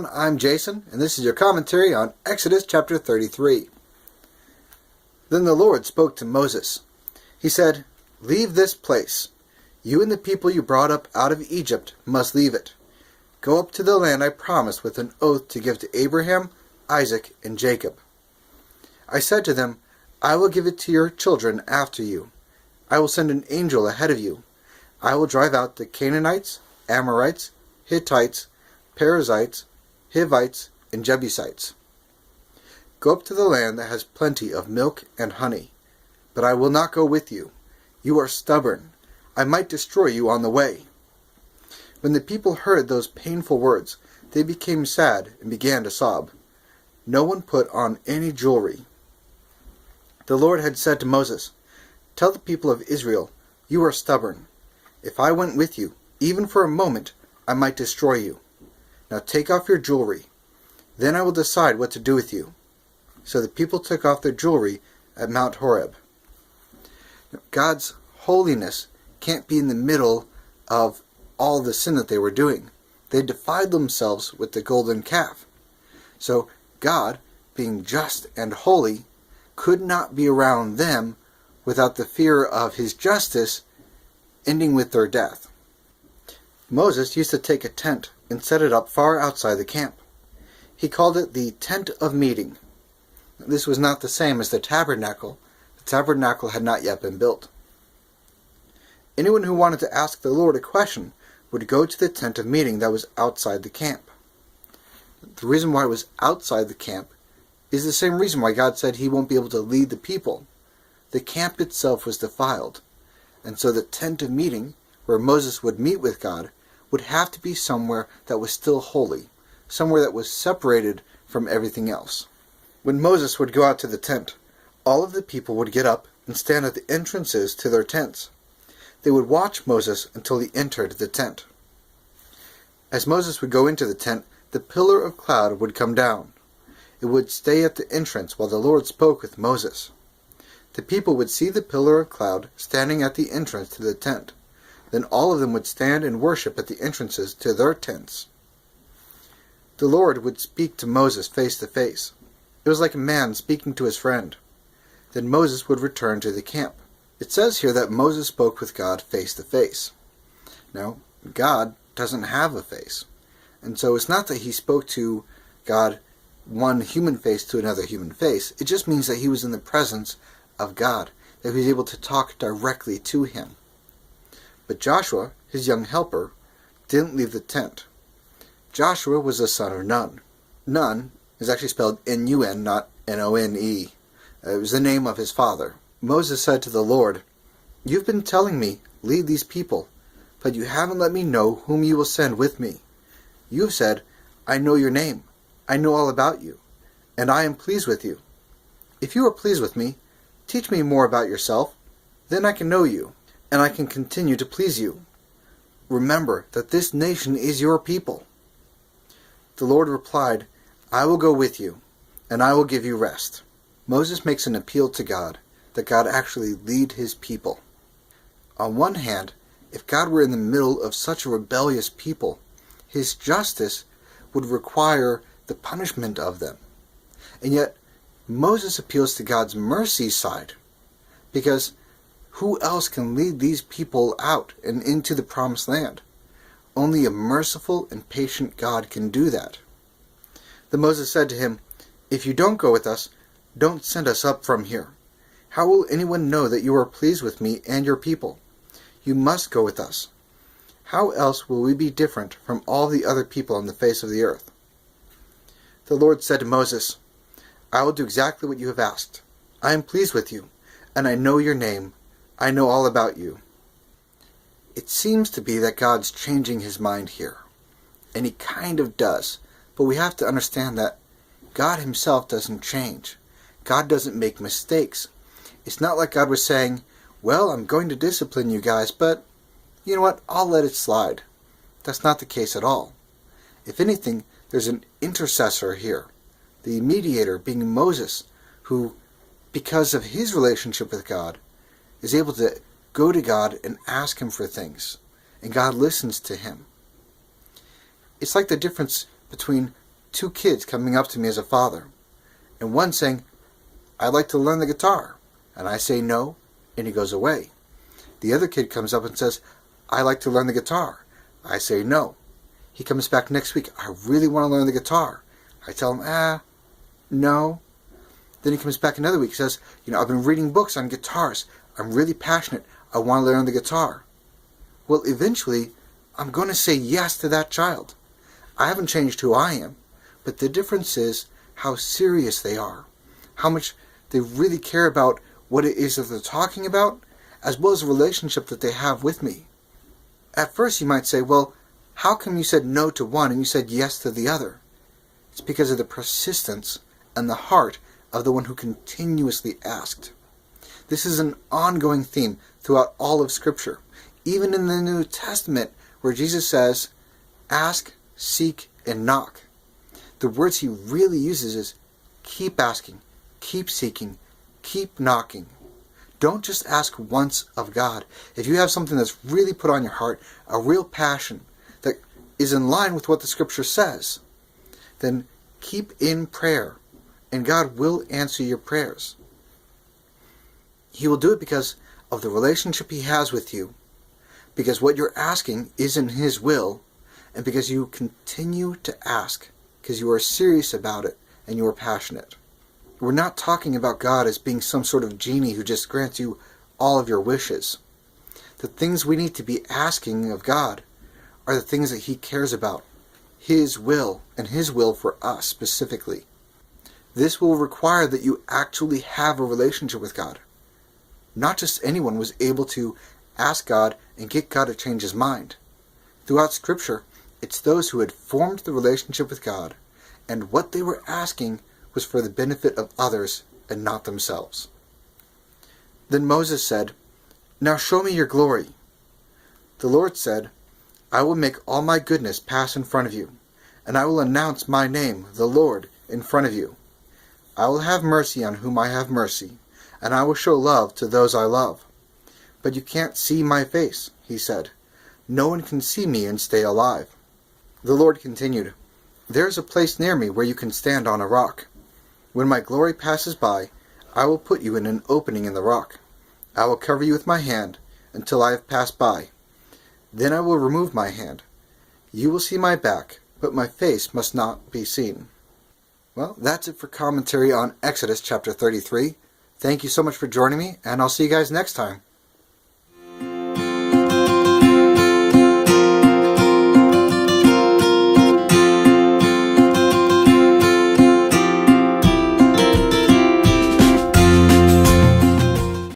everyone, I'm Jason, and this is your commentary on Exodus chapter 33. Then the Lord spoke to Moses. He said, "Leave this place. You and the people you brought up out of Egypt must leave it. Go up to the land I promised with an oath to give to Abraham, Isaac, and Jacob. I said to them, I will give it to your children after you. I will send an angel ahead of you. I will drive out the Canaanites, Amorites, Hittites, Perizzites, Hivites, and Jebusites. Go up to the land that has plenty of milk and honey. But I will not go with you. You are stubborn. I might destroy you on the way." When the people heard those painful words, they became sad and began to sob. No one put on any jewelry. The Lord had said to Moses, "Tell the people of Israel, you are stubborn. If I went with you, even for a moment, I might destroy you. Now take off your jewelry. Then I will decide what to do with you." So the people took off their jewelry at Mount Horeb. God's holiness can't be in the middle of all the sin that they were doing. They defied themselves with the golden calf. So God, being just and holy, could not be around them without the fear of his justice ending with their death. Moses used to take a tent and set it up far outside the camp. He called it the tent of meeting. This was not the same as the tabernacle. The tabernacle had not yet been built. Anyone who wanted to ask the Lord a question would go to the tent of meeting that was outside the camp. The reason why it was outside the camp is the same reason why God said he won't be able to lead the people. The camp itself was defiled, and so the tent of meeting, where Moses would meet with God, would have to be somewhere that was still holy, somewhere that was separated from everything else. When Moses would go out to the tent, all of the people would get up and stand at the entrances to their tents. They would watch Moses until he entered the tent. As Moses would go into the tent, the pillar of cloud would come down. It would stay at the entrance while the Lord spoke with Moses. The people would see the pillar of cloud standing at the entrance to the tent. Then all of them would stand and worship at the entrances to their tents. The Lord would speak to Moses face to face. It was like a man speaking to his friend. Then Moses would return to the camp. It says here that Moses spoke with God face to face. Now, God doesn't have a face. And so it's not that he spoke to God one human face to another human face. It just means that he was in the presence of God, that he was able to talk directly to him. But Joshua, his young helper, didn't leave the tent. Joshua was the son of Nun. Nun is actually spelled N-U-N, not N-O-N-E. It was the name of his father. Moses said to the Lord, "You've been telling me, lead these people, but you haven't let me know whom you will send with me. You have said, I know your name, I know all about you, and I am pleased with you. If you are pleased with me, teach me more about yourself, then I can know you, and I can continue to please you. Remember that this nation is your people." The Lord replied, "I will go with you, and I will give you rest." Moses makes an appeal to God, that God actually lead his people. On one hand, if God were in the middle of such a rebellious people, his justice would require the punishment of them. And yet, Moses appeals to God's mercy side, because who else can lead these people out and into the promised land? Only a merciful and patient God can do that. Then Moses said to him, "If you don't go with us, don't send us up from here. How will anyone know that you are pleased with me and your people? You must go with us. How else will we be different from all the other people on the face of the earth?" The Lord said to Moses, "I will do exactly what you have asked. I am pleased with you, and I know your name. I know all about you." It seems to be that God's changing his mind here, and he kind of does, but we have to understand that God himself doesn't change. God doesn't make mistakes. It's not like God was saying, "Well, I'm going to discipline you guys, but you know what, I'll let it slide." That's not the case at all. If anything, there's an intercessor here, the mediator being Moses, who, because of his relationship with God, is able to go to God and ask him for things, and God listens to him. It's like the difference between two kids coming up to me as a father, and one saying, "I'd like to learn the guitar," and I say no, and he goes away. The other kid comes up and says, "I'd like to learn the guitar." I say no. He comes back next week, "I really want to learn the guitar." I tell him, no. Then he comes back another week, says, "I've been reading books on guitars. I'm really passionate. I want to learn the guitar." Well, eventually, I'm going to say yes to that child. I haven't changed who I am, but the difference is how serious they are, how much they really care about what it is that they're talking about, as well as the relationship that they have with me. At first you might say, well, how come you said no to one and you said yes to the other? It's because of the persistence and the heart of the one who continuously asked. This is an ongoing theme throughout all of Scripture, even in the New Testament, where Jesus says, ask, seek, and knock. The words he really uses is keep asking, keep seeking, keep knocking. Don't just ask once of God. If you have something that's really put on your heart, a real passion that is in line with what the Scripture says, then keep in prayer, and God will answer your prayers. He will do it because of the relationship he has with you, because what you're asking is in his will, and because you continue to ask, because you are serious about it and you are passionate. We're not talking about God as being some sort of genie who just grants you all of your wishes. The things we need to be asking of God are the things that he cares about, his will, and his will for us specifically. This will require that you actually have a relationship with God. Not just anyone was able to ask God and get God to change his mind. Throughout Scripture, it's those who had formed the relationship with God, and what they were asking was for the benefit of others and not themselves. Then Moses said, "Now show me your glory." The Lord said, "I will make all my goodness pass in front of you, and I will announce my name, the Lord, in front of you. I will have mercy on whom I have mercy, and I will show love to those I love. But you can't see my face," he said. "No one can see me and stay alive." The Lord continued, "There is a place near me where you can stand on a rock. When my glory passes by, I will put you in an opening in the rock. I will cover you with my hand until I have passed by. Then I will remove my hand. You will see my back, but my face must not be seen." Well, that's it for commentary on Exodus chapter 33. Thank you so much for joining me, and I'll see you guys next time.